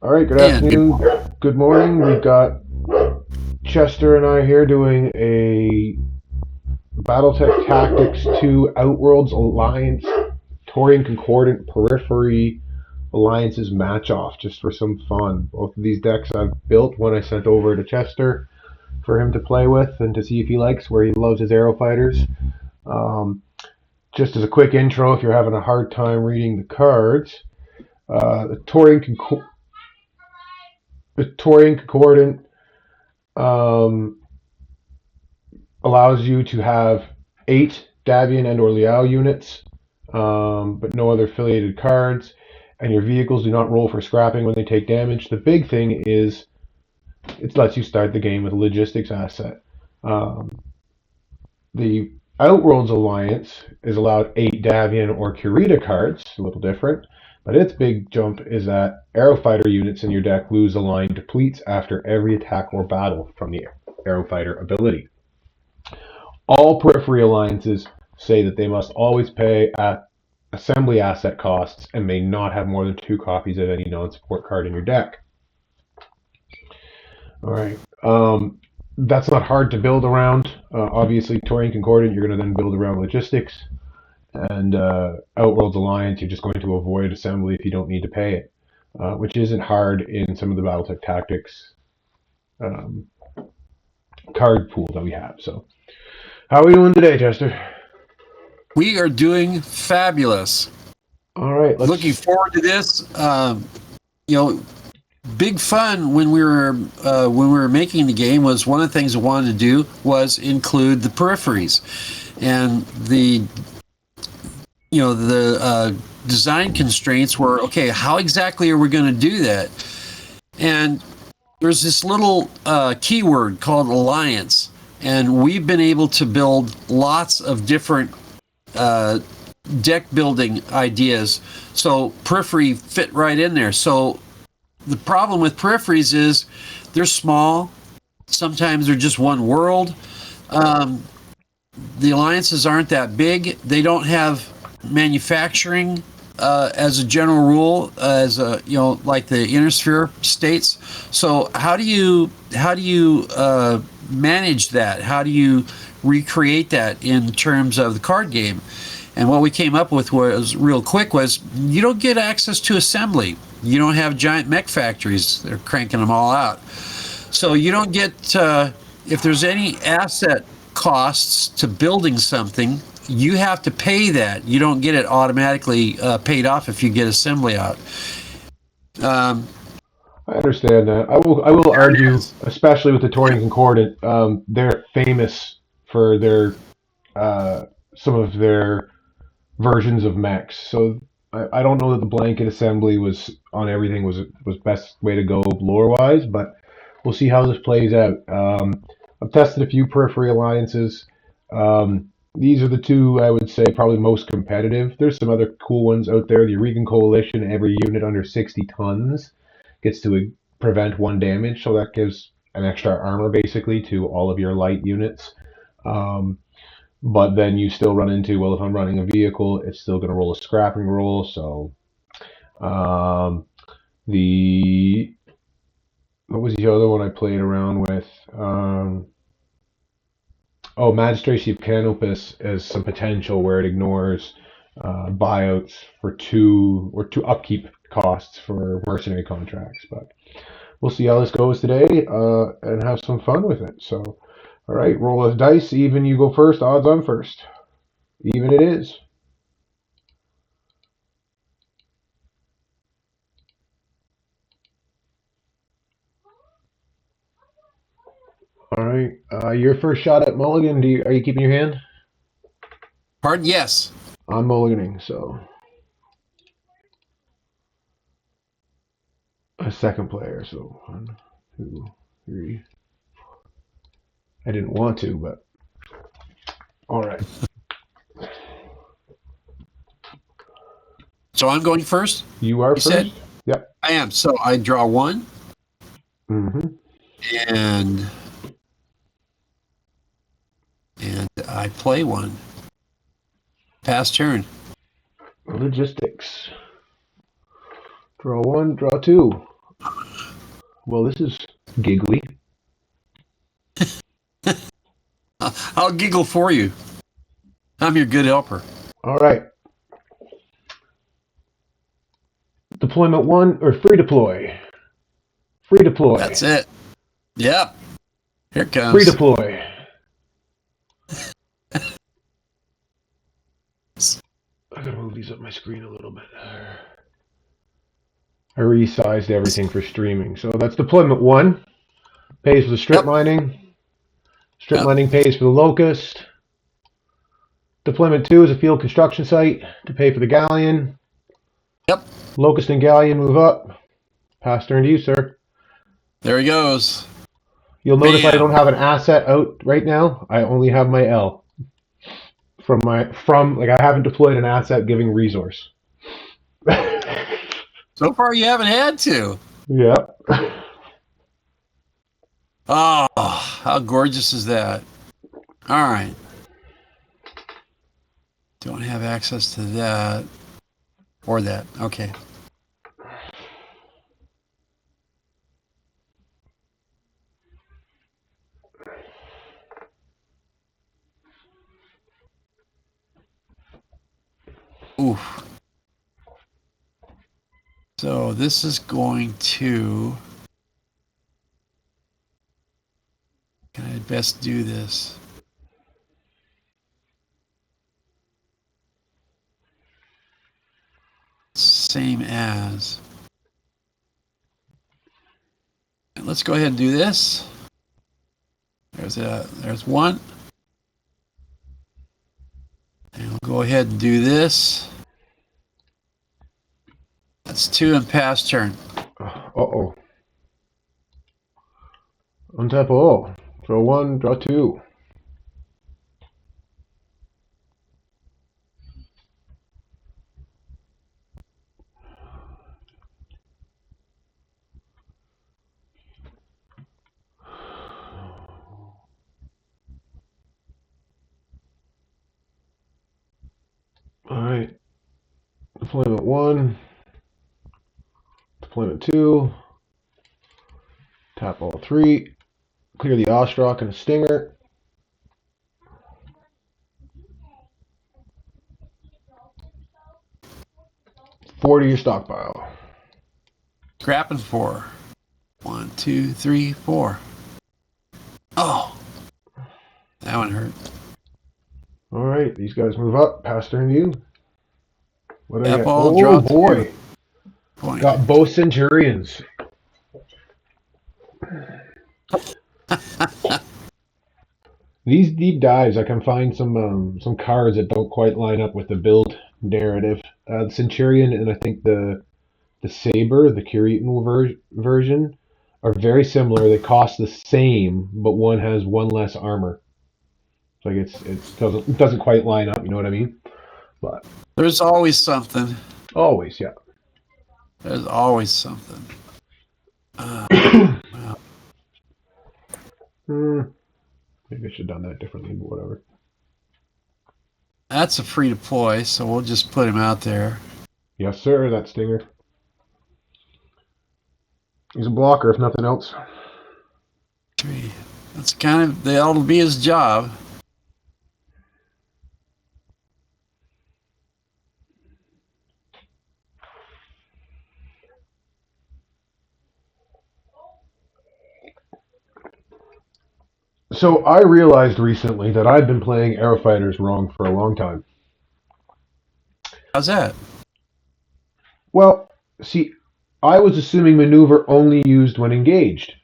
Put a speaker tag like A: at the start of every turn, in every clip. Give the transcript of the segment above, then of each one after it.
A: All right, good
B: And good
A: afternoon,
B: morning.
A: good morning. We've got Chester and I here doing a Battletech Tactics 2 Outworlds Alliance Taurian Concordat Periphery Alliances match off just for some fun. Both of these decks I've built, one I sent over to Chester for him to play with and to see if he likes, where he loves his arrow fighters. Um, just as a quick intro, if you're having a hard time reading the cards, the Taurian Concordat um, allows you to have 8 Davian and or Liao units, but no other affiliated cards, and your vehicles do not roll for scrapping when they take damage. The big thing is it lets you start the game with a logistics asset. Um, the Outworlds Alliance is allowed 8 Davian or Kurita cards, a little different, but its big jump is that arrow fighter units in your deck lose a line depletes after every attack or battle from the arrow fighter ability. All periphery alliances say that they must always pay at assembly asset costs and may not have more than 2 copies of any non-support card in your deck. All right. That's not hard to build around. Obviously, Taurian Concordat, you're going to then build around logistics. And Outworlds Alliance, you're just going to avoid assembly if you don't need to pay it, which isn't hard in some of the Battletech Tactics um, card pool that we have. So, how are we doing today, Chester?
B: We are doing fabulous.
A: All right,
B: Looking
A: let's.
B: forward to this. You know, big fun when we were making the game was one of the things I wanted to do was include the peripheries, and the design constraints were okay. How exactly are we going to do that? And there's this little keyword called alliance, and we've been able to build lots of different uh, deck building ideas. So periphery fit right in there. So the problem with peripheries is they're small. Sometimes they're just one world. Um, the alliances aren't that big. They don't have manufacturing as a general rule, as a like the inner sphere states. So how do you manage that? How do you recreate that in terms of the card game? And what we came up with was real quick was you don't get access to assembly. You don't have giant mech factories. They're cranking them all out. So you don't get if there's any asset costs to building something, you have to pay that. You don't get it automatically paid off if you get assembly out. Um,
A: I understand that. I will
B: there it
A: argue,
B: is.
A: especially with the Taurian Concordat, they're famous for their uh, some of their versions of mechs. So I don't know that the blanket assembly was on everything was best way to go lore wise, but we'll see how this plays out. I've tested a few periphery alliances. These are the two I would say probably most competitive. There's some other cool ones out there. The Regan Coalition, every unit under 60 tons gets to prevent 1 damage, so that gives an extra armor basically to all of your light units. Um, but then you still run into, well, if I'm running a vehicle, it's still going to roll a scrapping roll. So um, the what was the other one I played around with? Oh, Magistracy of Canopus has some potential where it ignores buyouts for 2 upkeep costs for mercenary contracts. But we'll see how this goes today and have some fun with it. So, all right, roll a dice. Even you go first. Odds I'm first. Even it is. All right. Your first shot at Mulligan. Are you keeping your hand?
B: Pardon? Yes.
A: I'm mulliganing, so a second player. So 1, 2, 3. I didn't want to, but all right.
B: So I'm going first.
A: You are
B: You said
A: first. Yep.
B: I am. So I draw one
A: Mm-hmm.
B: and I play one. Pass turn.
A: Logistics. Draw 1. Draw 2. Well, this is giggly.
B: I'll giggle for you. I'm your good helper.
A: All right. Deployment 1, or free deploy. Free deploy.
B: That's it. Yep. Here it comes.
A: Free deploy. I gotta move these up my screen a little bit. I resized everything for streaming. So that's deployment 1. Pays for the strip mining. Strip mining pays for the locust. Deployment 2 is a field construction site to pay for the galleon.
B: Yep.
A: Locust and galleon move up. Pass turn to you, sir.
B: There he goes.
A: You'll notice I don't have an asset out right now. I only have my L. I haven't deployed an asset giving resource.
B: So far you haven't had to.
A: Yeah.
B: Oh, how gorgeous is that? All right. Don't have access to that or that. Okay. Oof. So this is going to... Can I best do this? Same as. Let's go ahead and do this. There's one. And we'll go ahead and do this. That's 2 and pass turn.
A: Uh-oh. Untap all. Draw 1, draw 2. Alright. Deployment 1. Deployment 2. Tap all 3. Clear the Ostrock and a Stinger. Four to your stockpile.
B: Scrapping 4. 1, 2, 3, 4. Oh, that one hurt.
A: All right, these guys move up. Pass turn to you. What do I get?
B: Apple,
A: Oh
B: draw
A: boy,
B: 2.
A: got both Centurions. These deep dives, I can find some cards that don't quite line up with the build narrative. The Centurion and I think the Saber, the Curitan version, are very similar. They cost the same, but one has one less armor. It's like it doesn't quite line up. You know what I mean? But
B: there's always something.
A: Always, yeah.
B: There's always something. Wow.
A: Maybe I should have done that differently, but whatever.
B: That's a free deploy, so we'll just put him out there.
A: Yes, sir, that Stinger. He's a blocker, if nothing else.
B: 3. That's kind of, that'll be his job.
A: So I realized recently that I've been playing Aerofighters wrong for a long time.
B: How's that?
A: Well, see, I was assuming maneuver only used when engaged,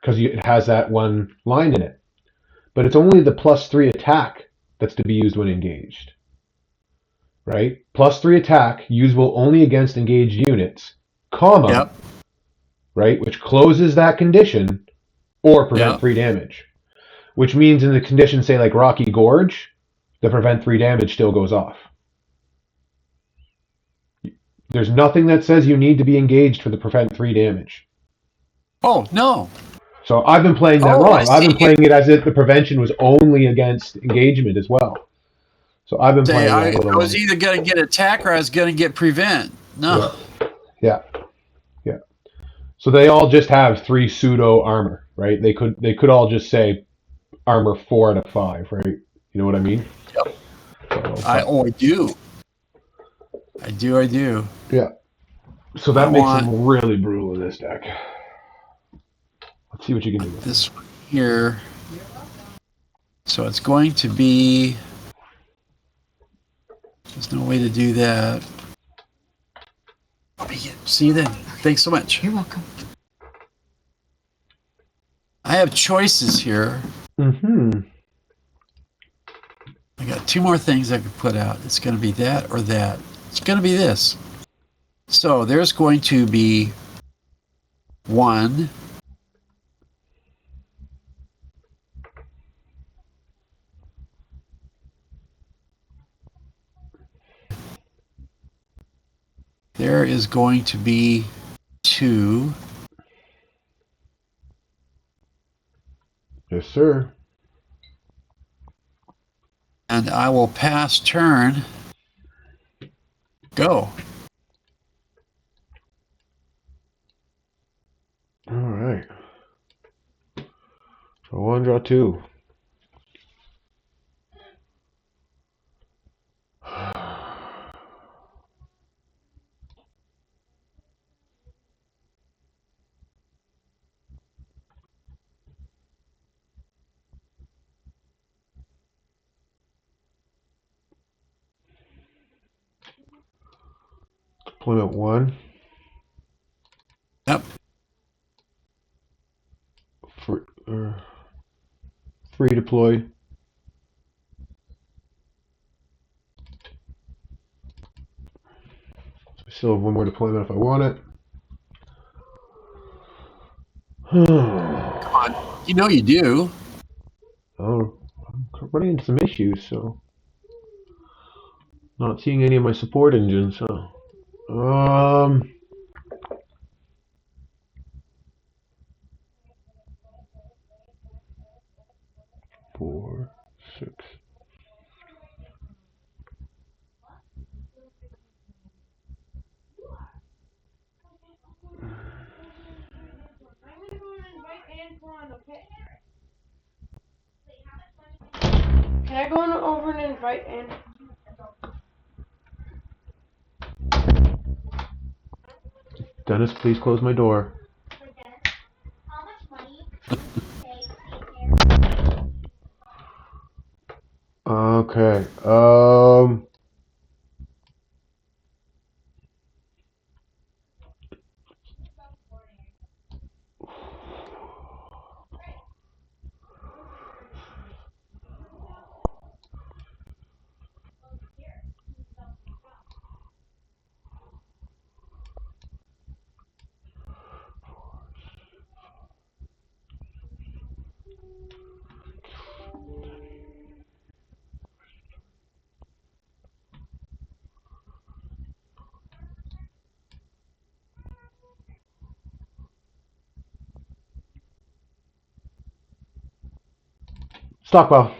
A: because it has that one line in it. But it's only the +3 attack that's to be used when engaged. Right? +3 attack, usable only against engaged units, comma,
B: Yep.
A: right, which closes that condition, or prevent 3 damage. Which means in the condition, say like Rocky Gorge, the prevent 3 damage still goes off. There's nothing that says you need to be engaged for the prevent 3 damage.
B: Oh, no.
A: So I've been playing that wrong. I've been playing it as if the prevention was only against engagement as well. So I've been playing that a little
B: I was either going to get attack or I was going to get prevent. No.
A: Yeah. So they all just have 3 pseudo armor, right? They could all just say armor 4 out of 5, right? You know what I mean?
B: Yep.
A: So,
B: I do. I do.
A: yeah. So
B: I
A: that makes
B: want
A: them really brutal in this deck. Let's see what you can do with
B: this one here. So it's going to be. There's no way to do that. See you then. Thanks so much.
C: You're welcome.
B: I have choices here.
A: Mm-hmm.
B: I got 2 more things I could put out. It's going to be that or that. It's going to be this. So there's going to be 1. There is going to be 2.
A: Yes, sir.
B: And I will pass turn. Go.
A: All right. Draw 1, draw 2. Deployment 1.
B: Yep.
A: Free deploy. So I still have 1 more deployment if I want it.
B: Come on. You know you do.
A: Oh, I'm running into some issues, so not seeing any of my support engines. So, 4, 6.
C: Can I go over and invite Ann?
A: Dennis, please close my door. Okay. Stockpile.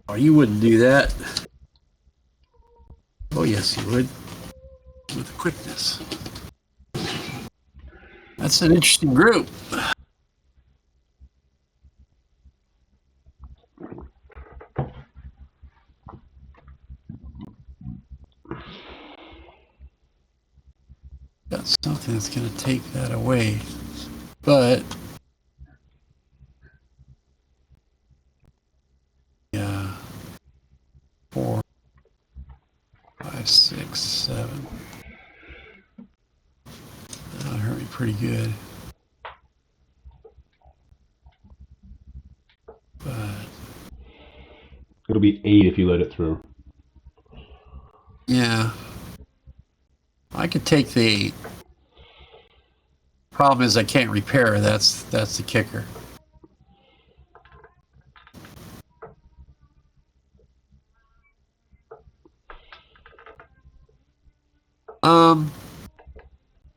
B: Oh, you wouldn't do that. Oh, yes, you would. With quickness. That's an interesting group. Got something that's going to take that away. But, yeah. 4, 5, 6, 7. That'll hurt me pretty good. But,
A: It'll be 8 if you let it through.
B: yeah. I could take the 8. Problem is I can't repair. That's the kicker.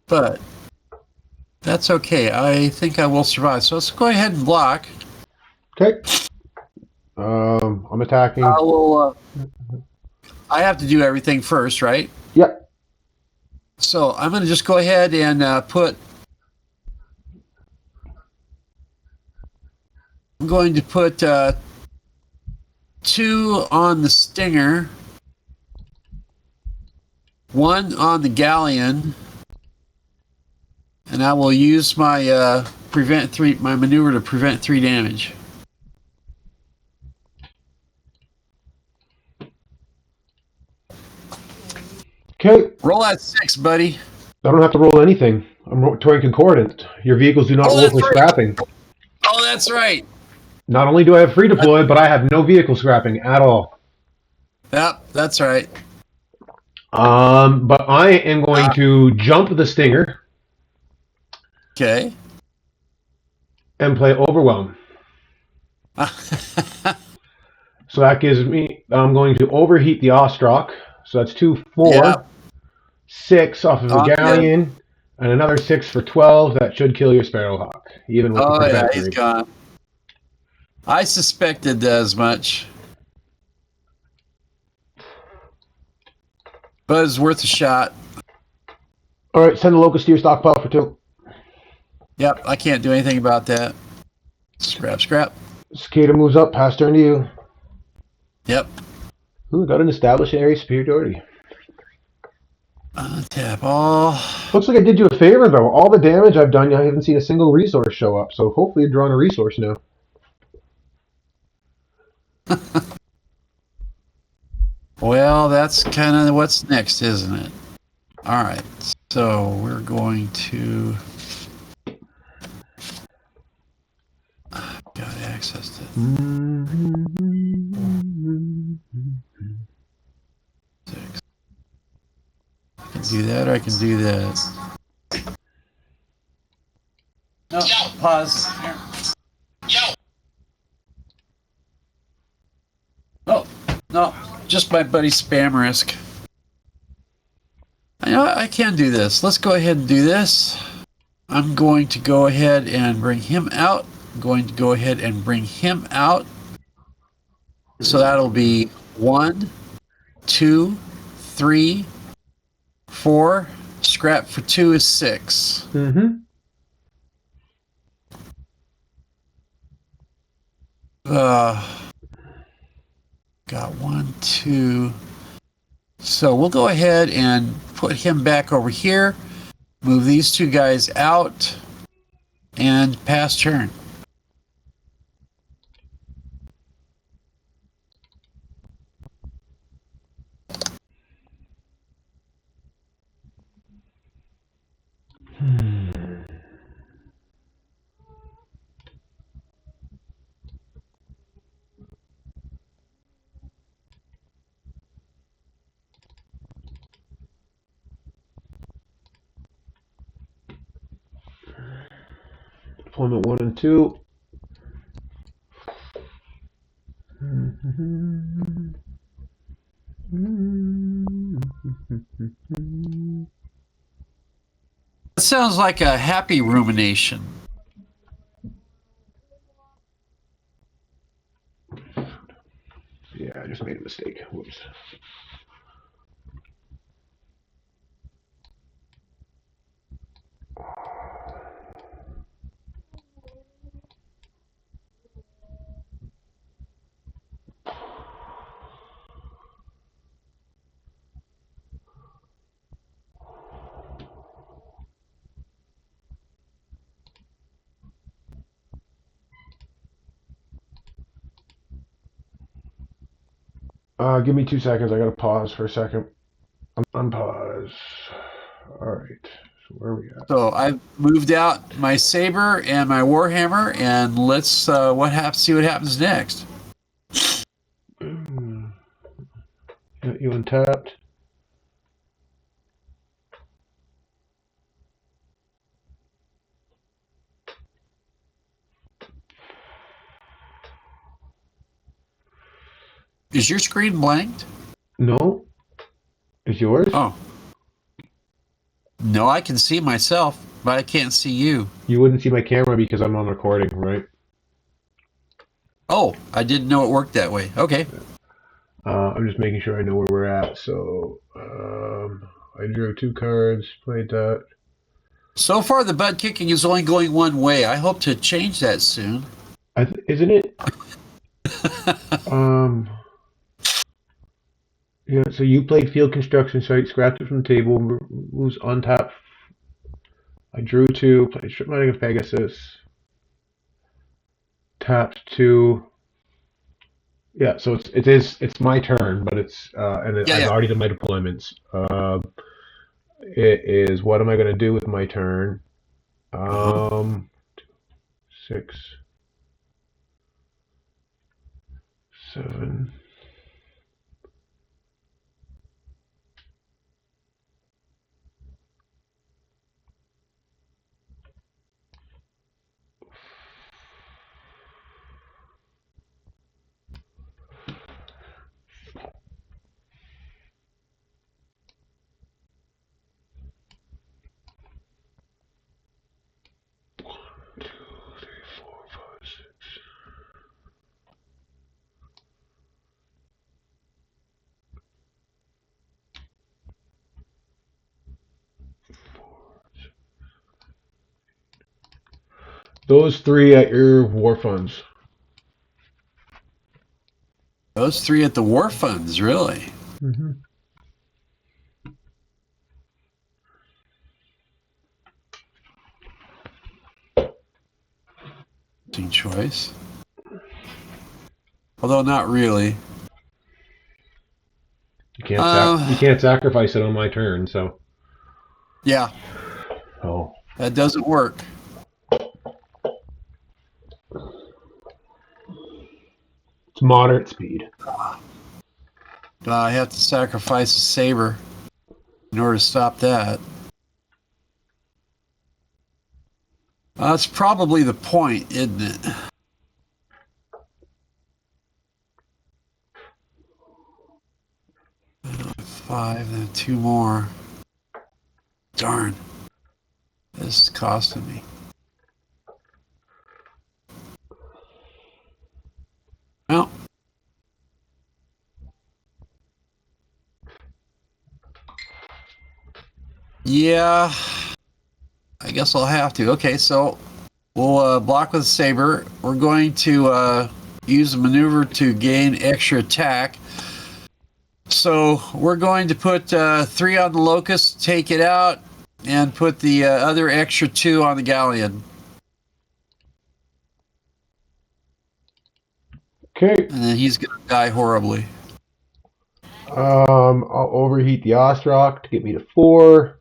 B: But that's okay. I think I will survive. So let's go ahead and block.
A: Okay. I'm attacking.
B: I will. I have to do everything first, right?
A: Yep.
B: So I'm going to just go ahead and put. I'm going to put 2 on the Stinger, 1 on the Galleon, and I will use my my maneuver to prevent 3 damage.
A: Okay.
B: Roll that 6, buddy.
A: I don't have to roll anything. I'm Taurian Concordat. Your vehicles do not roll for scrapping.
B: Oh, that's right.
A: Not only do I have free deploy, but I have no vehicle scrapping at all.
B: Yep, that's right.
A: But I am going to jump the Stinger.
B: Okay.
A: And play Overwhelm. So that gives me, I'm going to overheat the Ostrock. So that's 2, 4,
B: Yep.
A: 6 off of the Galleon, and another 6 for 12. That should kill your Sparrowhawk, even with the prevent
B: he's gone. I suspected as much. But it's worth a shot.
A: All right, send the Locust to your stockpile for 2.
B: Yep, I can't do anything about that. Scrap, scrap.
A: Cicada moves up, pass turn to you.
B: Yep.
A: Ooh, got an established area superiority.
B: Tap all.
A: Looks like I did you a favor, though. All the damage I've done, I haven't seen a single resource show up, so hopefully you're drawing a resource now.
B: Well, that's kind of what's next, isn't it? All right, so we're going to... got access to... 6. I can do that, or I can do that. No, pause. Oh, no, just my buddy Spamrisk. I can do this. Let's go ahead and do this. I'm going to go ahead and bring him out. I'm going to go ahead and bring him out. So that'll be 1, 2, 3, 4. Scrap for 2 is 6.
A: Mm-hmm.
B: Got 1, 2. So we'll go ahead and put him back over here. Move these 2 guys out. And pass turn.
A: Deployment 1 and 2.
B: That sounds like a happy rumination.
A: Yeah, I just made a mistake. Whoops. Give me 2 seconds. I gotta pause for a second. Unpause. All right. So where are we at?
B: So I've moved out my saber and my warhammer, and let's see what happens next.
A: Got you untapped.
B: Is your screen blanked?
A: No. Is yours?
B: Oh. No, I can see myself, but I can't see you.
A: You wouldn't see my camera because I'm on recording, right?
B: Oh, I didn't know it worked that way. Okay.
A: I'm just making sure I know where we're at. So I drew 2 cards, played that.
B: So far, the butt kicking is only going one way. I hope to change that soon.
A: Isn't it? Yeah, so you played field construction site, scratched it from the table, moves on top. I drew 2, played strip mining of Pegasus, tapped 2. Yeah, so it's my turn, but I've
B: Yeah.
A: already done my deployments. It is, what am I going to do with my turn?
B: Uh-huh.
A: 6, 7. Those 3 at your war funds.
B: Those 3 at the war funds, really?
A: Mm-hmm.
B: Interesting choice. Although not really.
A: You can't sacrifice it on my turn, so.
B: Yeah,
A: Oh.
B: that doesn't work.
A: It's moderate speed.
B: I have to sacrifice a saber in order to stop that. That's probably the point, isn't it? 5, then 2 more. Darn. This is costing me. Well. Yeah. I guess I'll have to. Okay, so we'll block with a saber. We're going to use a maneuver to gain extra attack. So we're going to put 3 on the locust, take it out, and put the other extra 2 on the galleon.
A: Okay.
B: And then he's going to die horribly.
A: I'll overheat the Ostrock to get me to 4.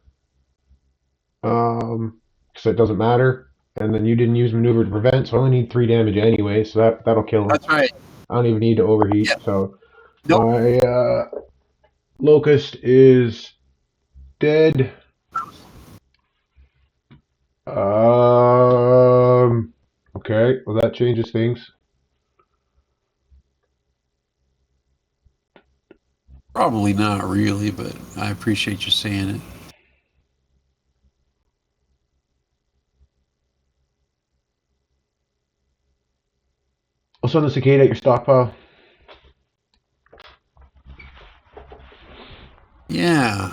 A: So it doesn't matter. And then you didn't use maneuver to prevent, so I only need 3 damage anyway, so that'll kill him.
B: That's right.
A: I don't even need to overheat,
B: Yep.
A: so
B: Nope.
A: my locust is dead. Okay, well that changes things.
B: Probably not really, but I appreciate you saying it.
A: I'll send the cicada at your stockpile.
B: Yeah.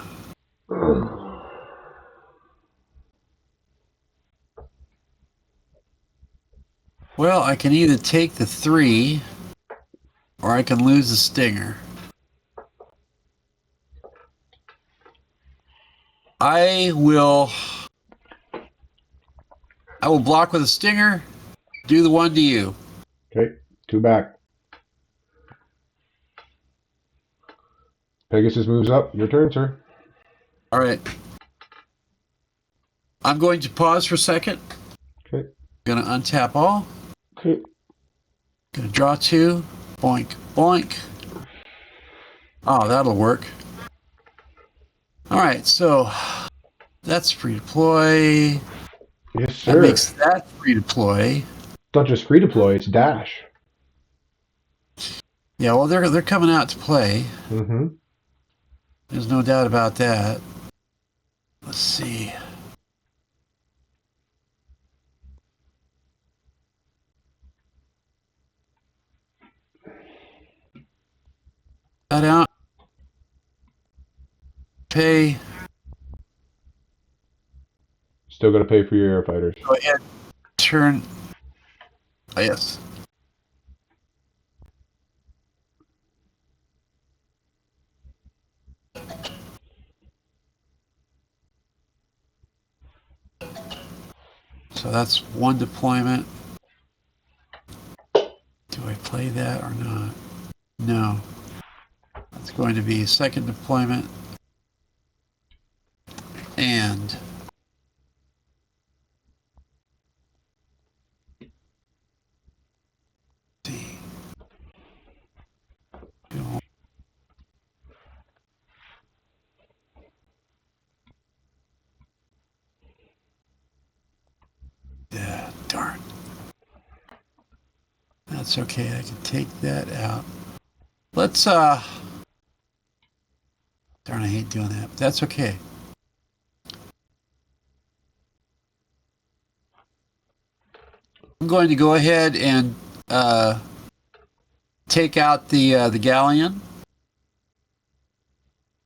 B: Well, I can either take the 3 or I can lose the stinger. I will block with a stinger, do the 1 to you.
A: Okay, 2 back. Pegasus moves up. Your turn, sir.
B: All right. I'm going to pause for a second.
A: Okay.
B: Going to untap all.
A: Okay.
B: Going to draw 2. Boink, boink. Oh, that'll work. All right, so that's free deploy.
A: Yes, sir.
B: That makes that free deploy.
A: It's not just free deploy, it's dash.
B: Yeah, well, they're coming out to play.
A: Mm-hmm.
B: There's no doubt about that. Let's see. That out. Pay.
A: Still got to pay for your air fighters.
B: Go ahead. Turn. Oh, yes. So that's one deployment. Do I play that or not? No. That's going to be second deployment. And see. Yeah, darn. That's okay. I can take that out. Let's darn, I hate doing that. But that's okay. I'm going to go ahead and take out the galleon.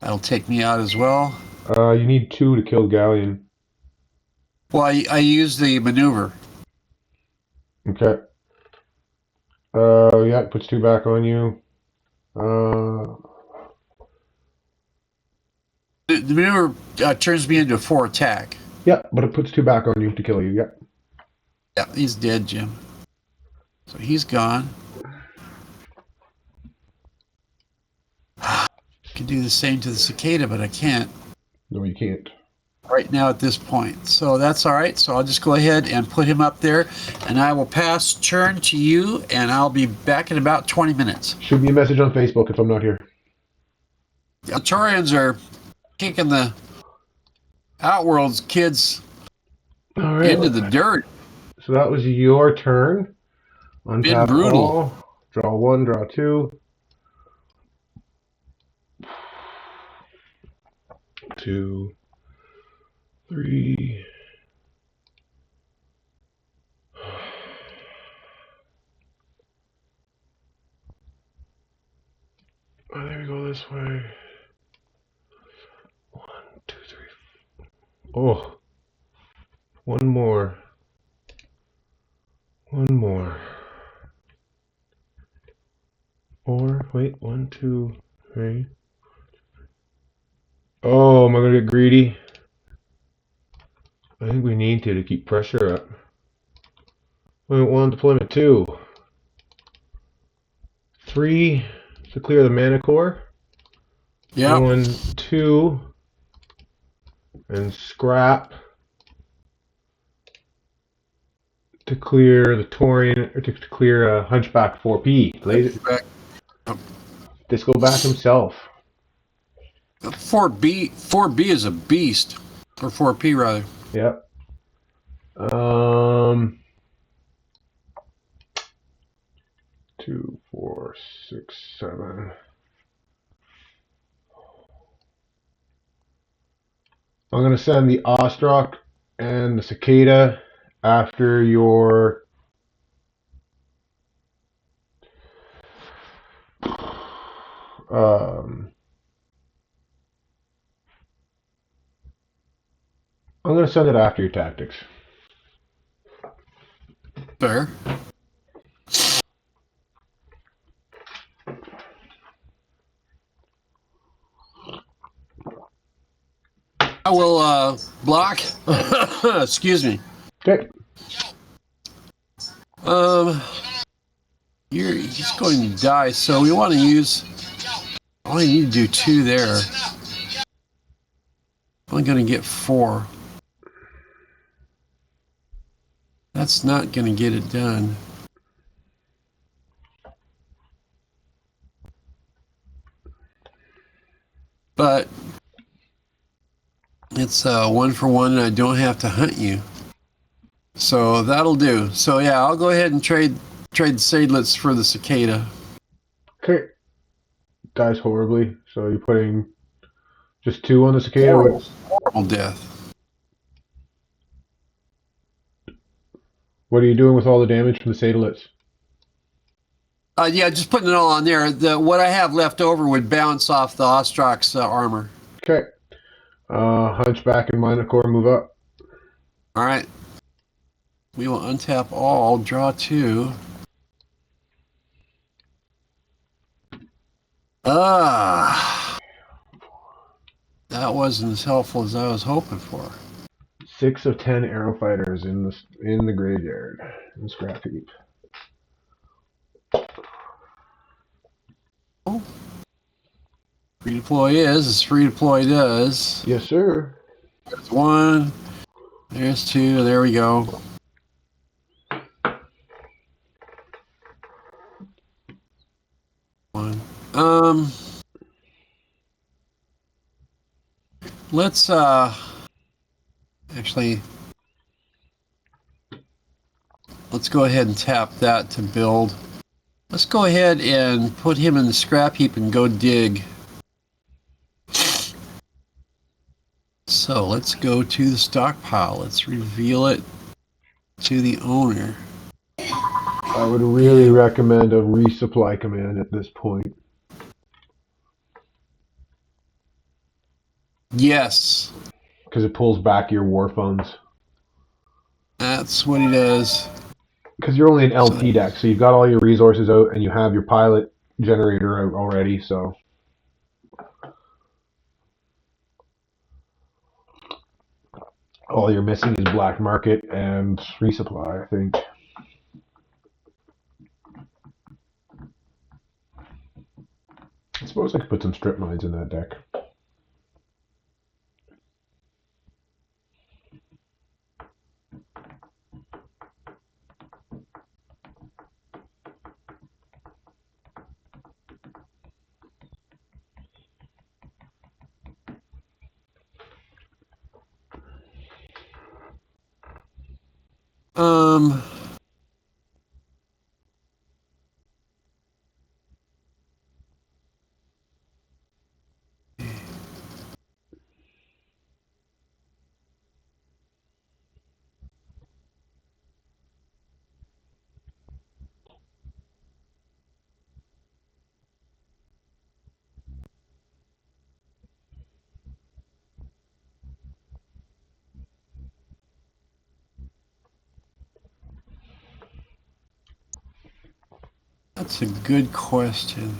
B: That'll take me out as well.
A: You need 2 to kill Galleon.
B: Well, I use the maneuver.
A: Okay. Yeah, it puts 2 back on you.
B: The maneuver turns me into a 4 attack.
A: Yeah, but it puts 2 back on you to kill you. Yeah.
B: Yeah, he's dead, Jim. So he's gone. I can do the same to the cicada, but I can't
A: No, you can't.
B: right now at this point. So that's all right. So I'll just go ahead and put him up there, and I will pass turn to you, and I'll be back in about 20 minutes.
A: Shoot me a message on Facebook if I'm not here.
B: The Taurians are kicking the Outworlds kids
A: All right.
B: into the dirt.
A: So that was your turn.
B: Been brutal.
A: All. Draw 1, draw 2. 2, 3. Oh, there we go this way. 1, 2, 3. Oh. One more. One more. Or, wait, 1, 2, 3. Oh, am I going to get greedy? I think we need to keep pressure up. We want deployment 2. 3 to clear the mana core.
B: Yeah.
A: 1, 2. And scrap to clear the Taurian, or to clear Hunchback 4P. Laser. Disco back himself.
B: 4B is a beast, or 4P rather.
A: Yep. 2, 4, 6, 7. I'm going to send the Ostrak and the Cicada after your I'm going to send it after your tactics.
B: Fair. I will block. Excuse me.
A: Okay.
B: He's going to die, so we want to use. Only need to do 2 there. Only going to get 4. That's not going to get it done. But it's 1 for 1, and I don't have to hunt you. So that'll do. So yeah, I'll go ahead and trade the Sadelets for the Cicada.
A: Okay. Dies horribly. So you're putting just 2 on the Cicada.
B: Horrible death.
A: What are you doing with all the damage from the Sadelets?
B: Yeah, just putting it all on there. What I have left over would bounce off the Ostrak's armor.
A: Okay. Hunchback and Minotaur move up.
B: All right. We will untap all, draw 2. Ah, that wasn't as helpful as I was hoping for.
A: 6 of 10 arrow fighters in the graveyard in scrap heap.
B: Free deploy is as free deploy does.
A: Yes, sir.
B: There's 1. There's 2. There we go. One. Let's actually let's go ahead and tap that to build. Let's go ahead and put him in the scrap heap and go dig. So let's go to the stockpile. Let's reveal it to the owner.
A: I would really recommend a resupply command at this point.
B: Yes.
A: Because it pulls back your war funds.
B: That's what he does.
A: Because you're only an LP deck, so you've got all your resources out and you have your pilot generator out already, so. All you're missing is black market and resupply, I think. I suppose I could put some strip mines in that deck.
B: That's a good question.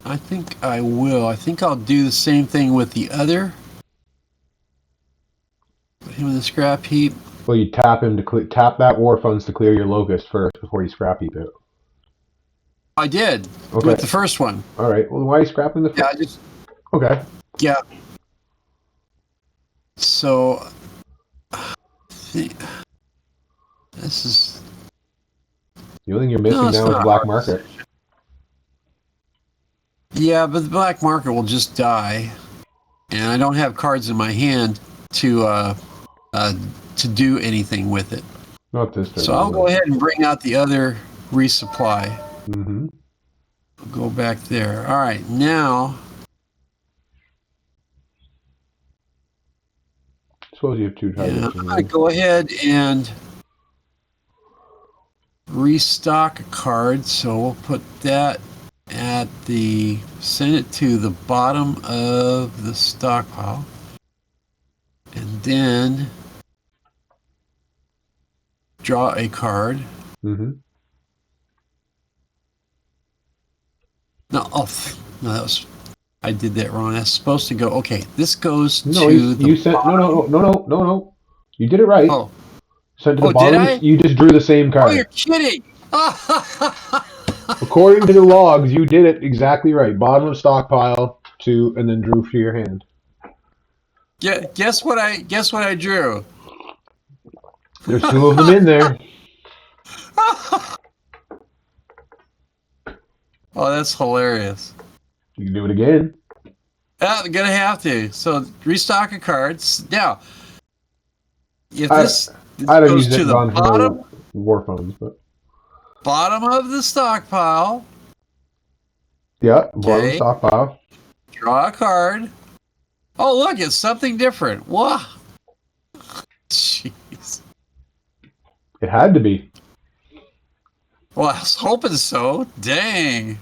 B: I think I will. I think I'll do the same thing with the other. Put him in the scrap heap.
A: Well, you tap him to tap that war funds to clear your locust first before you scrap heap it.
B: I did
A: Okay.
B: with the first one.
A: All right. Well, why are you scrapping the first?
B: Yeah, I just.
A: Okay.
B: Yeah. So, this is.
A: The only thing you're missing now is black market.
B: Yeah, but the black market will just die, and I don't have cards in my hand to do anything with it.
A: Not this turn.
B: So I'll go ahead and bring out the other resupply.
A: Mm-hmm.
B: Go back there. All right, now.
A: Suppose you have 2 targets.
B: Yeah, I go ahead and restock a card. So we'll put that at send it to the bottom of the stockpile. And then draw a card.
A: Mm-hmm.
B: No, no, that was, I did that wrong. That's supposed to go, okay, this goes
A: No,
B: to the
A: you sent,
B: bottom.
A: no. You did it right.
B: Oh.
A: Sent to the
B: Oh,
A: bottom.
B: did I?
A: You just drew the same card.
B: Oh, you're kidding.
A: According to the logs, you did it exactly right. Bottom of stockpile, and then drew for your hand.
B: Yeah, guess what I drew?
A: There's 2 of them in there.
B: Oh, that's hilarious.
A: You can do it again.
B: I'm gonna have to. So restock a card. Now, if this
A: I'd have
B: goes
A: used it
B: to the
A: on
B: bottom,
A: war funds, but
B: bottom of the stockpile,
A: yeah, bottom
B: okay.
A: stockpile.
B: Draw a card. Oh, look, it's something different. Wow. Jeez.
A: It had to be.
B: Well, I was hoping so. Dang.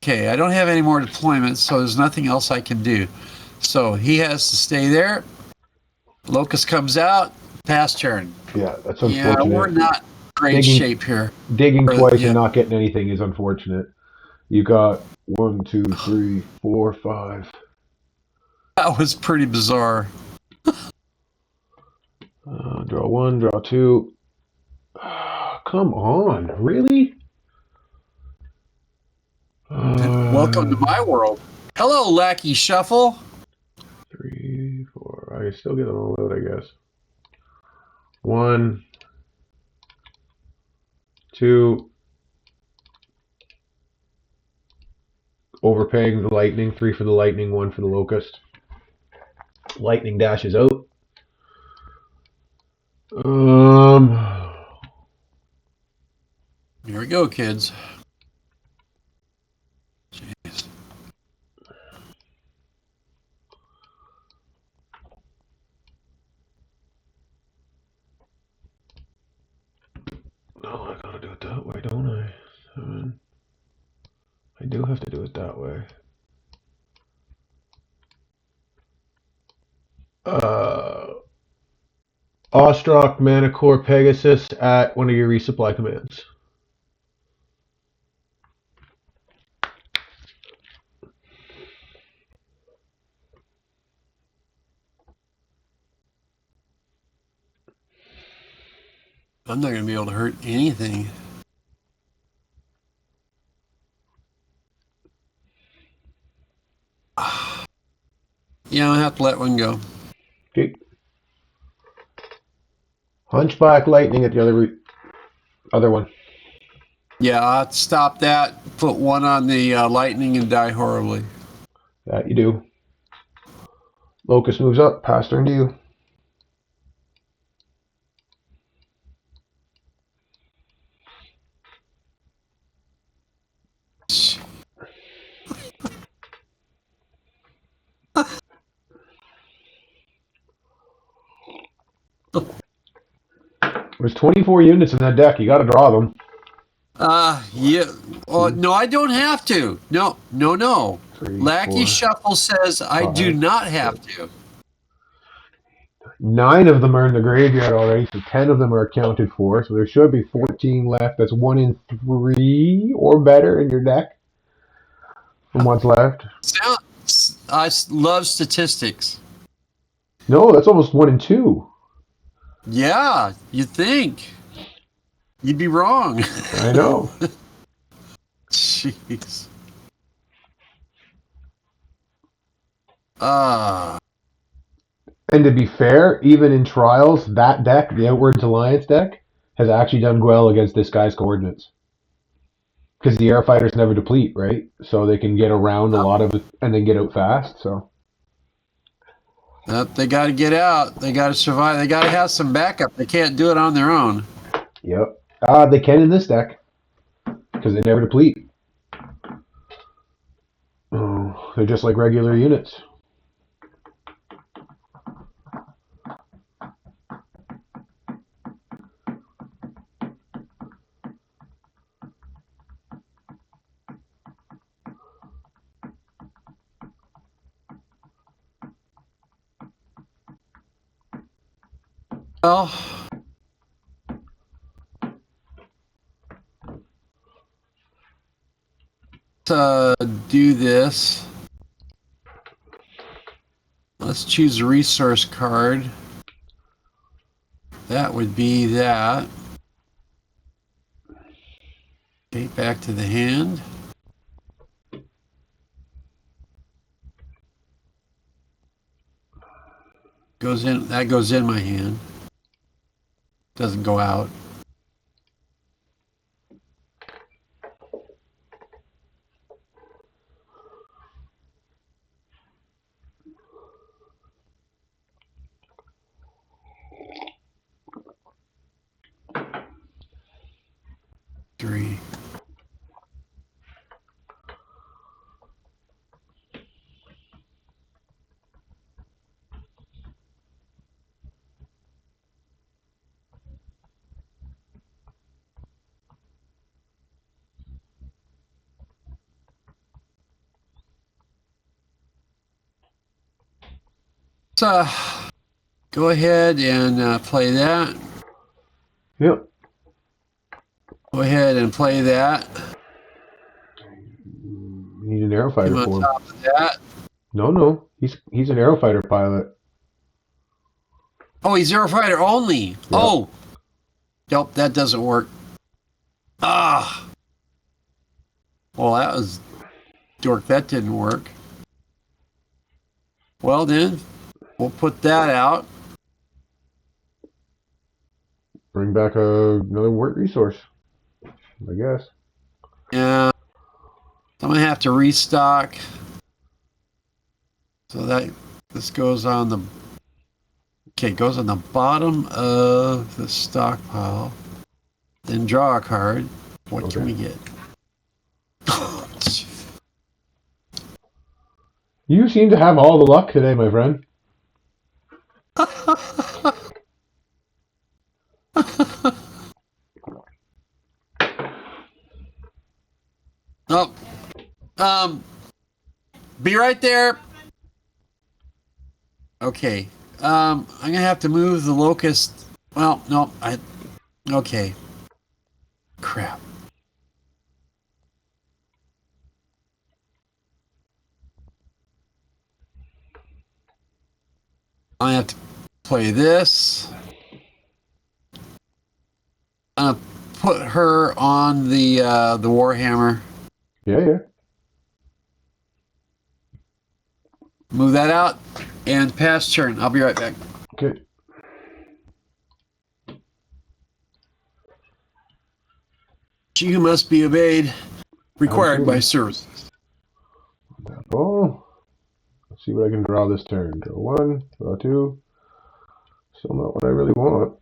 B: okay, I don't have any more deployments, so there's nothing else I can do. So he has to stay there. Locust comes out, pass turn.
A: Yeah, that's
B: Yeah, we're
A: unfortunate.
B: not great
A: Digging,
B: shape here.
A: digging twice
B: Yeah,
A: and not getting anything is unfortunate. You got 1, 2, 3, 4, 5.
B: that was pretty bizarre.
A: Draw 1, draw 2. Come on, really?
B: Welcome to my world. Hello, Lackey Shuffle.
A: 3, 4. I still get them all out, I guess. 1, 2. Overpaying the lightning. 3 for the lightning, 1 for the locust. Lightning dashes out.
B: Here we go, kids. Jeez.
A: No, I gotta do it that way, don't I? 7. I do have to do it that way. Ostrak, Manicore, Pegasus at one of your resupply commands.
B: I'm not going to be able to hurt anything. Yeah, I'll have to let one go.
A: Okay. Hunchback, lightning at the other one.
B: Yeah, I'll have to stop that, put one on the lightning, and die horribly.
A: That you do. Locust moves up, pass turn to you. There's 24 units in that deck. You got to draw them.
B: Yeah. Oh, no, I don't have to. No.
A: 3,
B: Lackey
A: 4,
B: Shuffle says I do
A: 5,
B: not have
A: 6.
B: to.
A: 9 of them are in the graveyard already, so 10 of them are accounted for. So there should be 14 left. That's 1 in 3 or better in your deck from what's left.
B: I love statistics.
A: No, that's almost 1 in 2.
B: Yeah, you think. You'd be wrong.
A: I know.
B: Jeez.
A: And to be fair, even in trials, that deck, the Outworlds Alliance deck, has actually done well against this guy's coordinates. Because the air fighters never deplete, right? So they can get around a lot of it and then get out fast. So
B: They got to get out. They got to survive. They got to have some backup. They can't do it on their own.
A: yep. They can in this deck because they never deplete. Oh, they're just like regular units.
B: Well, to do this, let's choose a resource card. That would be that. Okay, back to the hand. Goes in. That goes in my hand. Doesn't go out. Three. So, go ahead and play that.
A: Yep.
B: Go ahead and play that.
A: You need an
B: Come
A: aerofighter
B: on
A: for him.
B: top of that.
A: No. He's an aerofighter pilot.
B: Oh, he's Aerofighter only.
A: Yep.
B: Oh. Nope, that doesn't work. Ah. Well, that was dork. That didn't work. Well, then, we'll put that out.
A: Bring back another work resource, I guess.
B: Yeah. I'm going to have to restock. So that this goes on the... Okay, it goes on the bottom of the stockpile. Then draw a card. What can we get?
A: You seem to have all the luck today, my friend.
B: Oh, be right there. Okay, I'm gonna have to move the locust. Well, no, okay. Crap. I have to play this. I'm gonna put her on the Warhammer.
A: Yeah.
B: Move that out and pass turn. I'll be right back.
A: Okay.
B: She who must be obeyed, required by services.
A: Oh, let's see what I can draw this turn. Draw one, draw two. Still not what I really want.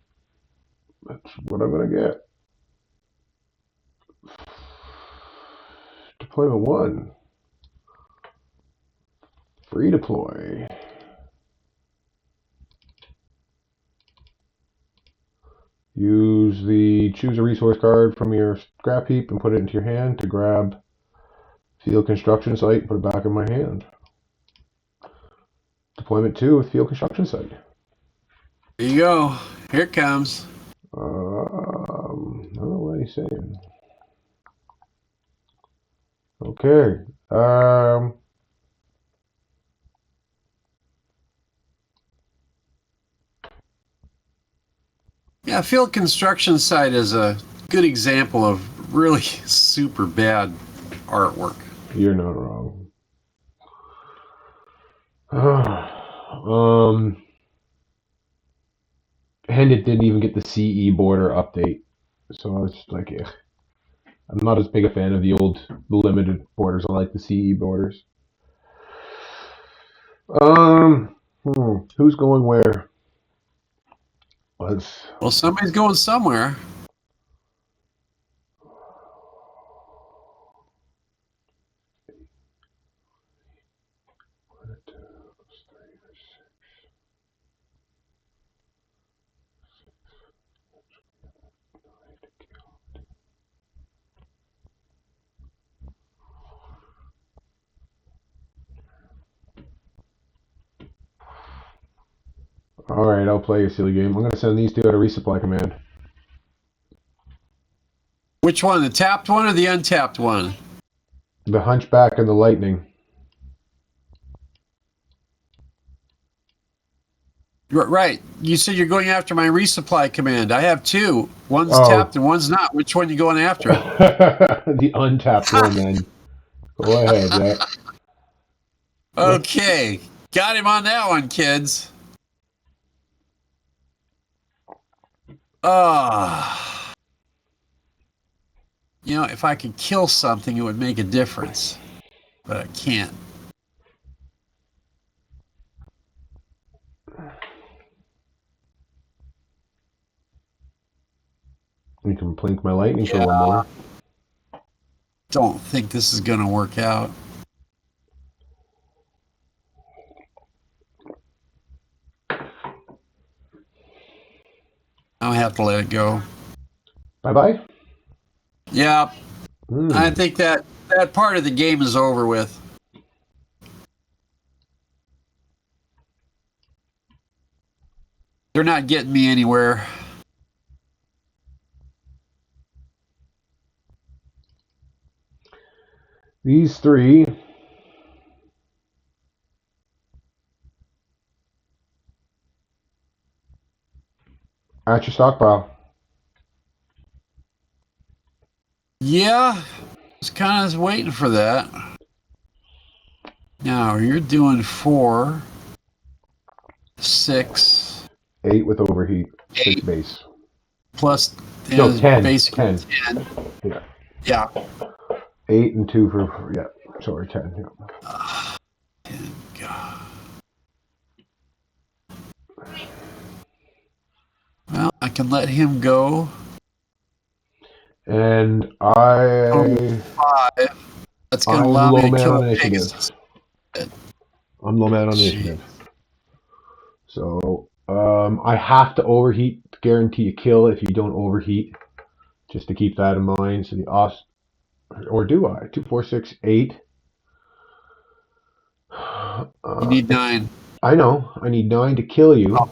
A: That's what I'm gonna get. Deployment one. Free deploy. Choose a resource card from your scrap heap and put it into your hand to grab field construction site and put it back in my hand. Deployment 2 with field construction site.
B: Here you go. Here it comes.
A: I don't know what he's saying. Okay.
B: Yeah, field construction site is a good example of really super bad artwork.
A: You're not wrong. And it didn't even get the CE border update. So it's like, I'm not as big a fan of the limited borders. I like the CE borders. Who's going where?
B: Well, somebody's going somewhere.
A: Alright, I'll play a silly game. I'm going to send these two out a resupply command.
B: Which one, the tapped one or the untapped one?
A: The Hunchback and the Lightning.
B: Right. You said you're going after my resupply command. I have two. One's tapped and one's not. Which one are you going after?
A: The untapped one, then. Go ahead, Jack.
B: Okay. Got him on that one, kids. You know, if I could kill something, it would make a difference. But I can't.
A: You can blink my lightning for one more.
B: Don't think this is going to work out. I'll have to let it go.
A: Bye-bye?
B: Yeah. I think that part of the game is over with. They're not getting me anywhere.
A: These three. At your stockpile.
B: Yeah, just kind of waiting for that. Now you're doing 4, 6,
A: 8 with overheat. 6
B: 8.
A: base.
B: Plus
A: No, 10.
B: basically
A: 10.
B: 10.
A: Yeah.
B: Yeah.
A: 8 and 2 for, yeah. Sorry, 10. Yeah.
B: God. Well, I can let him go.
A: And I...
B: 5. That's going to
A: I'm
B: allow me
A: low
B: to
A: man
B: kill
A: on
B: a
A: initiative.
B: Pegasus.
A: I'm low man on initiative. So, I have to overheat to guarantee a kill if you don't overheat. Just to keep that in mind. So the or do I? 2, 4, 6, 8.
B: You need 9.
A: I know. I need 9 to kill you.
B: Oh.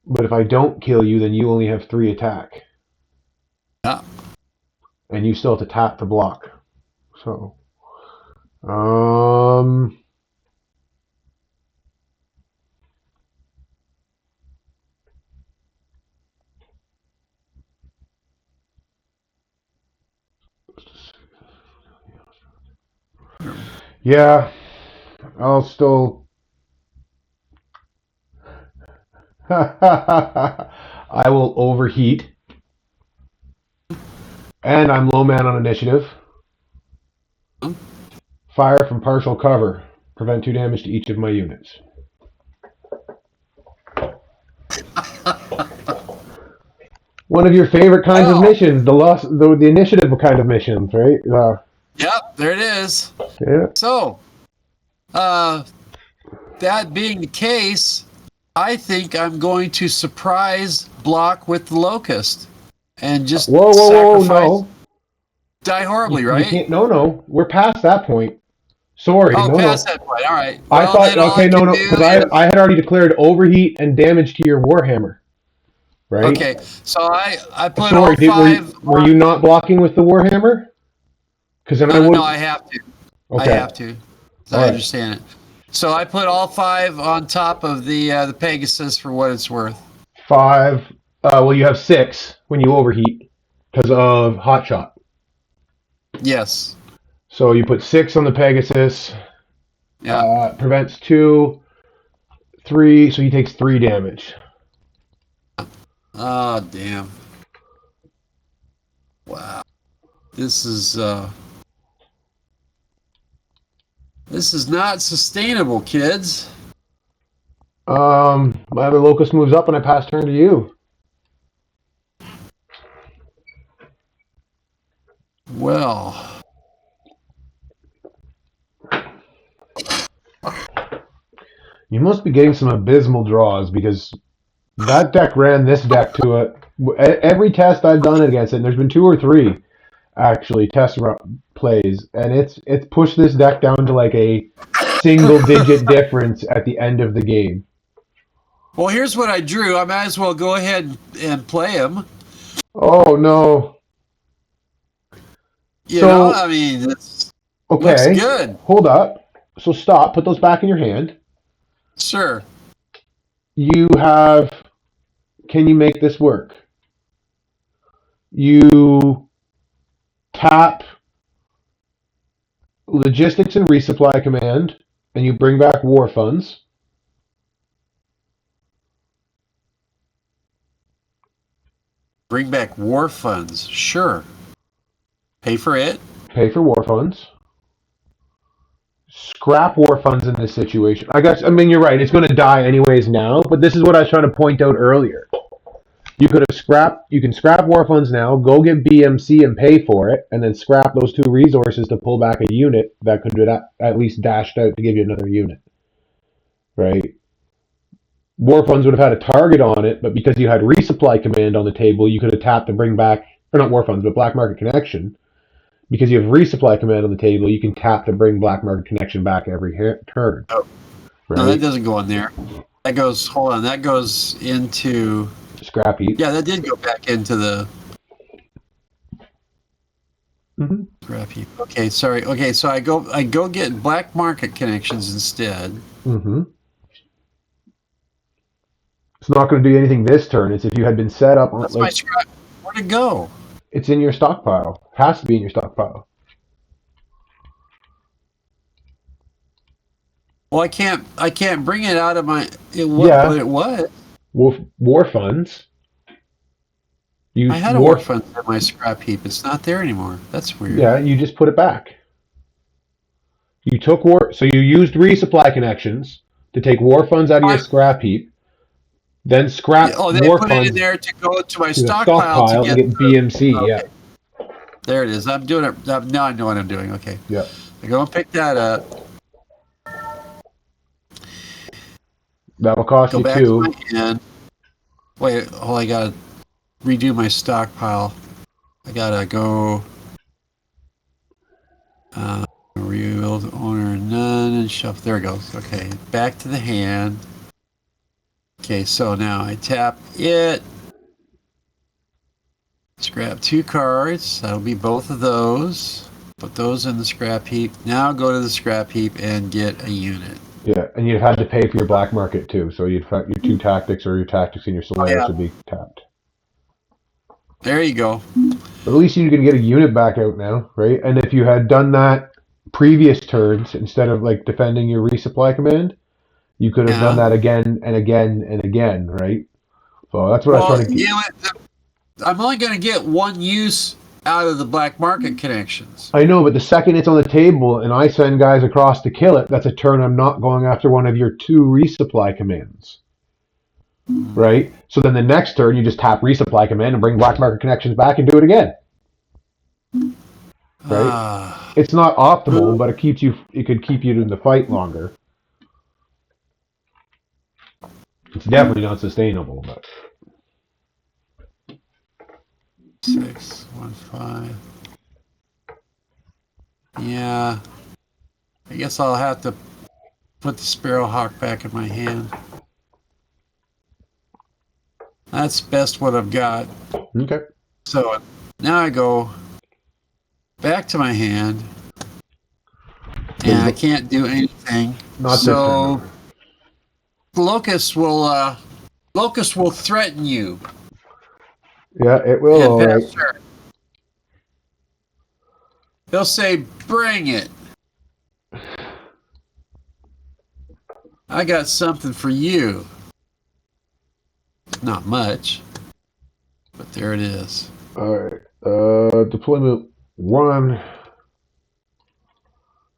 A: But if I don't kill you, then you only have 3 attack.
B: Yeah.
A: And you still have to tap to block. So, yeah, I'll still. I will overheat. And I'm low man on initiative. Fire from partial cover. Prevent 2 damage to each of my units. One of your favorite kinds of missions, the initiative kind of missions, right?
B: Yep, there it is.
A: Yeah.
B: So, that being the case, I think I'm going to surprise block with the Locust and just sacrifice.
A: No.
B: Die horribly,
A: You
B: right?
A: can't. No. We're past that point. Sorry,
B: Oh,
A: no.
B: past that point. All right.
A: I
B: Well,
A: thought,
B: then all
A: okay,
B: I
A: no,
B: can
A: because
B: do is,
A: I had already declared overheat and damage to your Warhammer, right?
B: okay, so I put
A: Sorry,
B: all 5.
A: were you not blocking with the Warhammer? Because then I would.
B: No, I have to.
A: Okay.
B: I have to. So I understand it. So I put all 5 on top of the Pegasus for what it's worth.
A: 5. Well, you have 6 when you overheat because of hot shot.
B: Yes.
A: So you put 6 on the Pegasus.
B: Yeah.
A: Prevents 2, 3. So he takes 3 damage.
B: Oh, damn. Wow. This is not sustainable, kids.
A: My other Locust moves up and I pass turn to you.
B: Well.
A: You must be getting some abysmal draws because that deck ran this deck to it. Every test I've done against it, and there's been 2 or 3 actually test plays, and it's pushed this deck down to like a single digit difference at the end of the game.
B: Well, here's what I drew. I might as well go ahead and play him.
A: Oh no!
B: You know, I mean, it's looks good.
A: Hold up. So stop. Put those back in your hand.
B: Sure.
A: You have. Can you make this work? You tap logistics and resupply command, and you bring back war funds.
B: Bring back war funds. Sure. Pay for it.
A: Pay for war funds. Scrap war funds in this situation. I mean, you're right. It's going to die anyways now, but this is what I was trying to point out earlier. You can scrap war funds now, go get BMC and pay for it, and then scrap those 2 resources to pull back a unit that could be at least dashed out to give you another unit. Right? War funds would have had a target on it, but because you had resupply command on the table, you could have tapped to bring back, or not war funds, but black market connection. Because you have resupply command on the table, you can tap to bring black market connection back every turn.
B: Oh.
A: Right?
B: No, that doesn't go on there. That goes. Hold on. That goes into.
A: Scrap heap.
B: Yeah, that did go back into the
A: Mm-hmm.
B: scrap heap. Okay, sorry. Okay, so I go get black market connections instead.
A: Mm-hmm. It's not going to do anything this turn. It's if you had been set up on
B: That's my
A: like
B: scrap. Where'd it go?
A: it's in your stockpile. Has to be in your stockpile.
B: Well, I can't bring it out of my.
A: Yeah.
B: But it was.
A: War funds.
B: I had a war fund in my scrap heap. It's not there anymore. That's weird.
A: Yeah, you just put it back. You took so you used resupply connections to take war funds out of your scrap heap, then scrap
B: Oh, they
A: war
B: put it in
A: funds
B: there to go to my
A: to the
B: stockpile to
A: stockpile and
B: get
A: get BMC.
B: okay.
A: Yeah.
B: There it is. I'm doing it. Now I know what I'm doing. Okay.
A: Yeah.
B: I go and pick that up.
A: That'll cost
B: Go
A: you
B: back
A: 2.
B: to my hand. Wait, I gotta redo my stockpile. I gotta go rebuild owner none and shuffle. There it goes. Okay, back to the hand. Okay, so now I tap it. Scrap 2 cards. That'll be both of those. Put those in the scrap heap. Now go to the scrap heap and get a unit.
A: Yeah, and you'd have to pay for your black market too. So your 2 tactics or your tactics and your Solaris would be tapped.
B: There you go.
A: But at least you can get a unit back out now, right? And if you had done that previous turns instead of like defending your resupply command, you could have done that again and again and again, right? So that's what I was trying to get.
B: I'm only going to get 1 use out of the black market connections.
A: I know, but the second it's on the table and I send guys across to kill it, that's a turn I'm not going after one of your 2 resupply commands. Right? So then the next turn you just tap resupply command and bring black market connections back and do it again. Right? It's not optimal, but it could keep you in the fight longer. It's definitely not sustainable, but
B: 6, 1, 5. Yeah. I guess I'll have to put the Sparrowhawk back in my hand. That's best what I've got.
A: Okay.
B: So now I go back to my hand. And I can't do anything.
A: Not
B: so Locust will threaten you.
A: Yeah, it will. All right.
B: They'll say, "Bring it. I got something for you." Not much, but there it is.
A: All right. Deployment 1.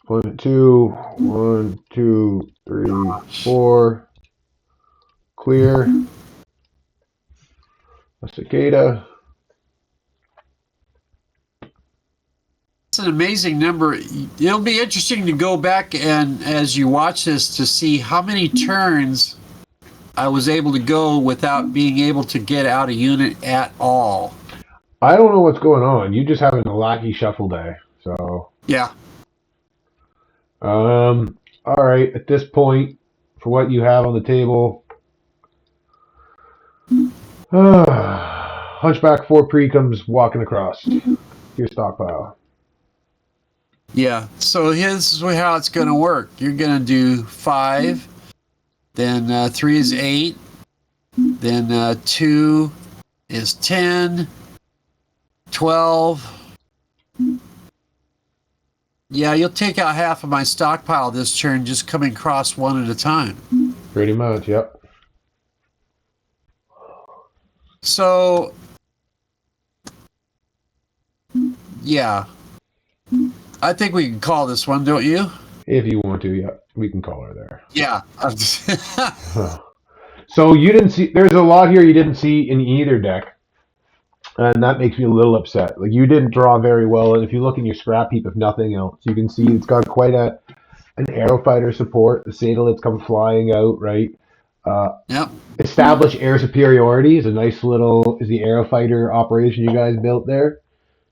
A: Deployment 2. 1, 2, 3, 4. Clear. A cicada.
B: It's an amazing number. It'll be interesting to go back and as you watch this to see how many turns I was able to go without being able to get out a unit at all.
A: I don't know what's going on. You just having a lucky shuffle day. So
B: yeah.
A: All right. At this point, for what you have on the table, Hunchback 4 pre comes walking across your stockpile.
B: Yeah. So here's how it's going to work. You're going to do 5. Then 3 is 8. Then 2 is 10. 12. Yeah, you'll take out half of my stockpile this turn just coming across one at a time.
A: Pretty much, yep.
B: So, yeah. I think we can call this one, don't you?
A: If you want to, yeah. We can call her there.
B: Yeah.
A: So you didn't see, there's a lot here you didn't see in either deck. And that makes me a little upset. Like, you didn't draw very well. And if you look in your scrap heap, if nothing else, you can see it's got quite an aerofighter support. The Sadalids come flying out, right?
B: Yep.
A: Establish air superiority is a nice little, is the aerofighter operation you guys built there.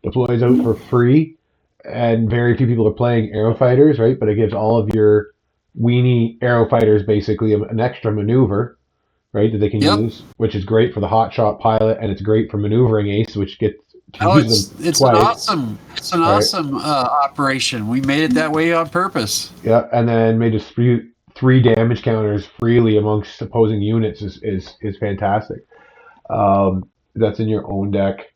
A: Deploys out for free. And very few people are playing aerofighters, right? But it gives all of your weenie arrow fighter is basically an extra maneuver, right, that they can
B: Yep.
A: use, which is great for the hotshot pilot, and it's great for maneuvering ace, which gets to
B: Oh,
A: use them
B: it's an
A: twice,
B: awesome
A: right?
B: operation. We made it that way on purpose.
A: Yeah, and then made just three damage counters freely amongst opposing units is fantastic. That's in your own deck.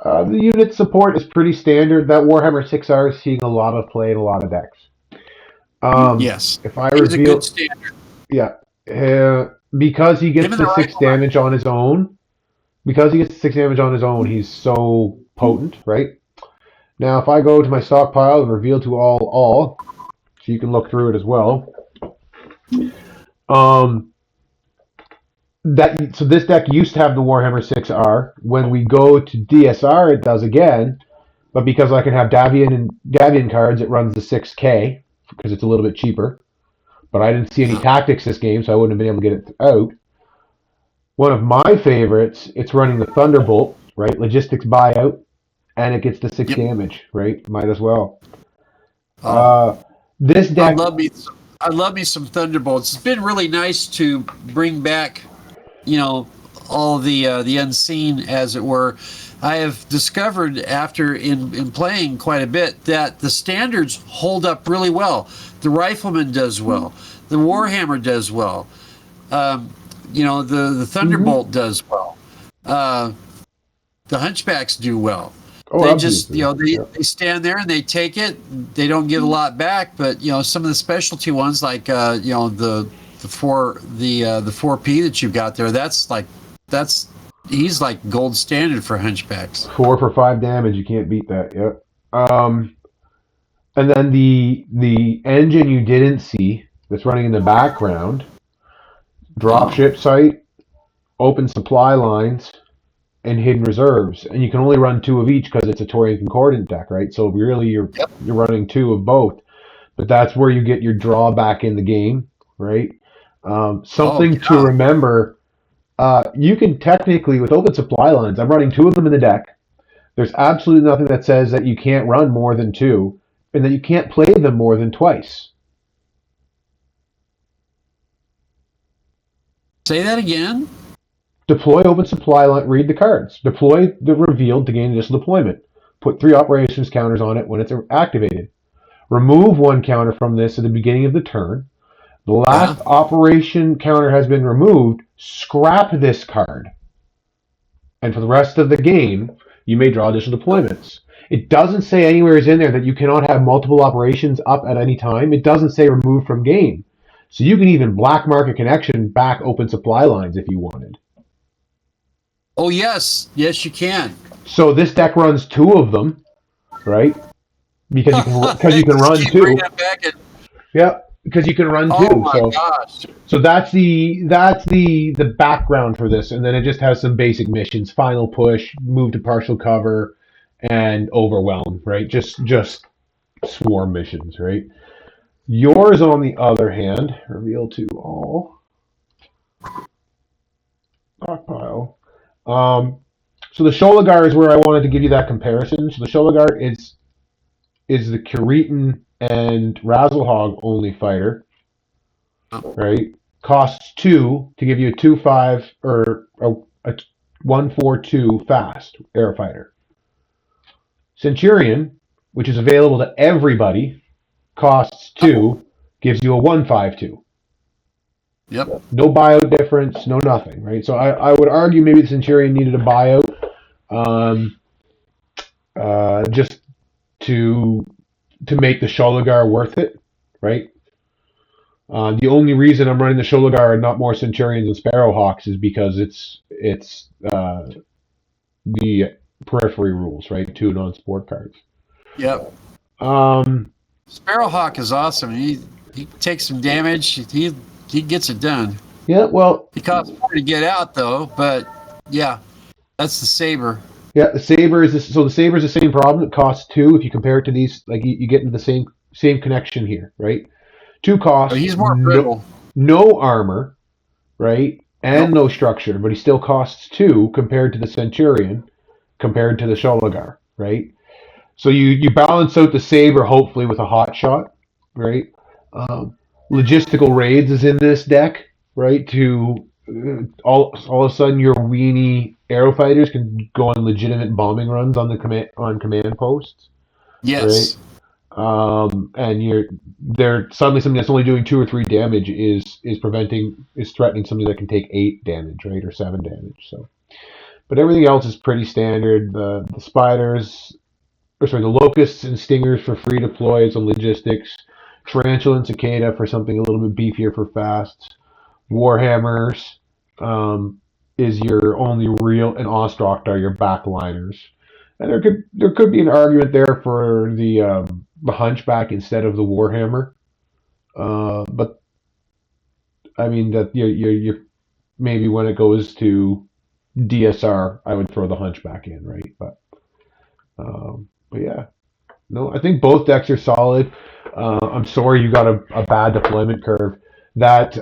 A: The unit support is pretty standard. That Warhammer 6R is seeing a lot of play in a lot of decks.
B: Yes,
A: If I
B: he's a good
A: reveal,
B: standard.
A: yeah, because he
B: Him
A: gets
B: and the
A: the six
B: rifleman.
A: damage on his own. Because he gets 6 damage on his own, he's so potent, right? Now, if I go to my stockpile and reveal to all, so you can look through it as well. So this deck used to have the Warhammer 6R. When we go to DSR, it does again, but because I can have Davian cards, it runs the 6K because it's a little bit cheaper. But I didn't see any tactics this game, so I wouldn't have been able to get it out. One of my favorites, it's running the Thunderbolt, right? Logistics buyout, and it gets the six
B: Yep.
A: damage, right? Might as well.
B: Oh,
A: This
B: I
A: deck,
B: love me some Thunderbolts. It's been really nice to bring back, all the unseen, as it were. I have discovered after in playing quite a bit that the standards hold up really well. The Rifleman does well. The Warhammer does well. The Thunderbolt does well. The Hunchbacks do well.
A: oh,
B: They just,
A: absolutely, yeah.
B: they stand there and they take it. They don't give a lot back, but some of the specialty ones like the 4P that you've got there, he's like gold standard for Hunchbacks.
A: 4 for 5 damage, you can't beat that. Yep. And then the engine you didn't see that's running in the background, dropship site, open supply lines, and hidden reserves, and you can only run 2 of each because it's a Taurian Concordat deck, right? So really, you're running 2 of both, but that's where you get your drawback in the game, right? Something to remember: you can technically, with open supply lines, I'm running 2 of them in the deck. There's absolutely nothing that says that you can't run more than 2, and that you can't play them more than twice.
B: Say that again.
A: Deploy open supply line, read the cards. Deploy the revealed to gain additional deployment. Put 3 operations counters on it when it's activated. Remove 1 counter from this at the beginning of the turn. The last operation counter has been removed. Scrap this card. And for the rest of the game, you may draw additional deployments. It doesn't say anywhere in there that you cannot have multiple operations up at any time. It doesn't say remove from game. So you can even black market connection back open supply lines if you wanted.
B: Oh, yes, you can.
A: So this deck runs 2 of them, right? Because you can run 2. Yeah, because you can run 2.
B: Oh my gosh!
A: So that's the background for this, and then it just has some basic missions: final push, move to partial cover, and overwhelm. Right? Just swarm missions. Right? Yours, on the other hand, reveal to all. Stockpile. So the Sholagar is where I wanted to give you that comparison. So the Sholagar is the Kuritan and Razzlehog only fighter, right? Costs 2 to give you a 2/5 or a 1/4/2 fast air fighter. Centurion, which is available to everybody, costs 2, gives you a 1/5/2.
B: Yep.
A: No buyout difference, no nothing, right? So I would argue maybe the Centurion needed a buyout, just to make the Sholagar worth it, right? The only reason I'm running the Sholagar and not more Centurions and Sparrowhawks is because it's the periphery rules, right? 2 non-sport cards.
B: Yep. Sparrowhawk is awesome. He takes some damage. He gets it done.
A: Yeah, well,
B: He costs more to get out though, but yeah, that's the Saber.
A: Yeah, the Saber is the Saber is the same problem. It costs 2 if you compare it to these. Like you get into the same connection here, right? 2 costs.
B: He's more brittle.
A: No armor, right, and no structure, but he still costs 2 compared to the Centurion, compared to the Sholagar, right? So you balance out the Saber hopefully with a hot shot, right? logistical raids is in this deck, right? To all of a sudden your weenie aero fighters can go on legitimate bombing runs on the command posts, right?
B: Yes.
A: And they're suddenly something that's only doing 2 or 3 damage is threatening something that can take 8 damage, right, or 7 damage. So, but everything else is pretty standard. The spiders, or sorry, the locusts and stingers for free deploys on logistics. Tarantula and cicada for something a little bit beefier for fasts. Warhammers is your only real, and Ostrocht are your backliners. And there could be an argument there for the Hunchback instead of the Warhammer. But I mean that you maybe when it goes to DSR, I would throw the Hunchback in, right? But yeah, no, I think both decks are solid. I'm sorry you got a bad deployment curve. That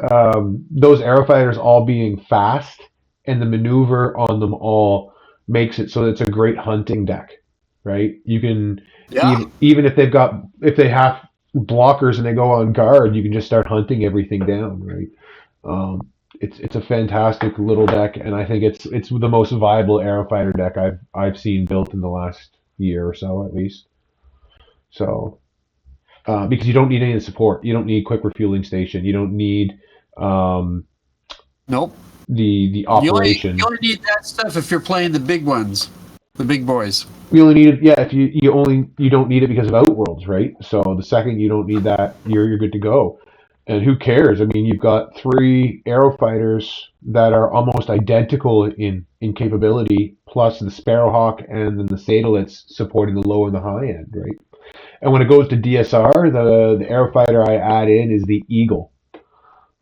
A: those aero fighters all being fast and the maneuver on them all makes it so that it's a great hunting deck, right? You can
B: Yeah.
A: even if they have blockers and they go on guard, you can just start hunting everything down, right? It's a fantastic little deck, and I think it's the most viable aero fighter deck I've seen built in the last year or so at least. So because you don't need any of the support. You don't need quick refueling station. You don't need um,
B: Nope.
A: the
B: You
A: operation.
B: only need that stuff if you're playing the big ones, the big boys.
A: You only need it, yeah. If you don't need it because of Outworlds, right? So the second you don't need that, you're good to go. And who cares? I mean, you've got 3 aero fighters that are almost identical in capability, plus the Sparrowhawk and then the Sadolets supporting the low and the high end, right? And when it goes to DSR, the aero fighter I add in is the Eagle,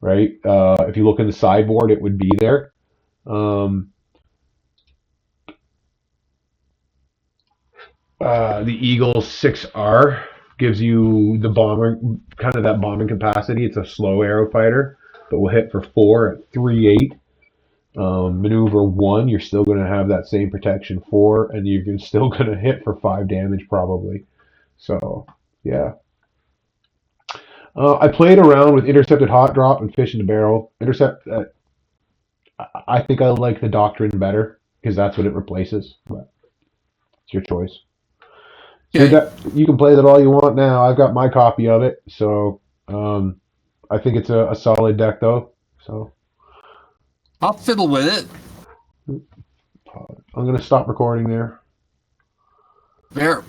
A: right? If you look in the sideboard, it would be there. Um, the Eagle 6R gives you the bomber, kind of that bombing capacity. It's a slow aero fighter, but will hit for 4 at 3-8. Maneuver 1, you're still going to have that same protection 4, and you're still going to hit for 5 damage probably. So, yeah. I played around with Intercepted Hot Drop and Fish in the Barrel. I think I like the Doctrine better because that's what it replaces. But it's your choice. Your
B: Okay.
A: deck, you can play that all you want now. I've got my copy of it, so um, I think it's a solid deck though. So
B: I'll fiddle with it.
A: I'm gonna stop recording there.
B: There.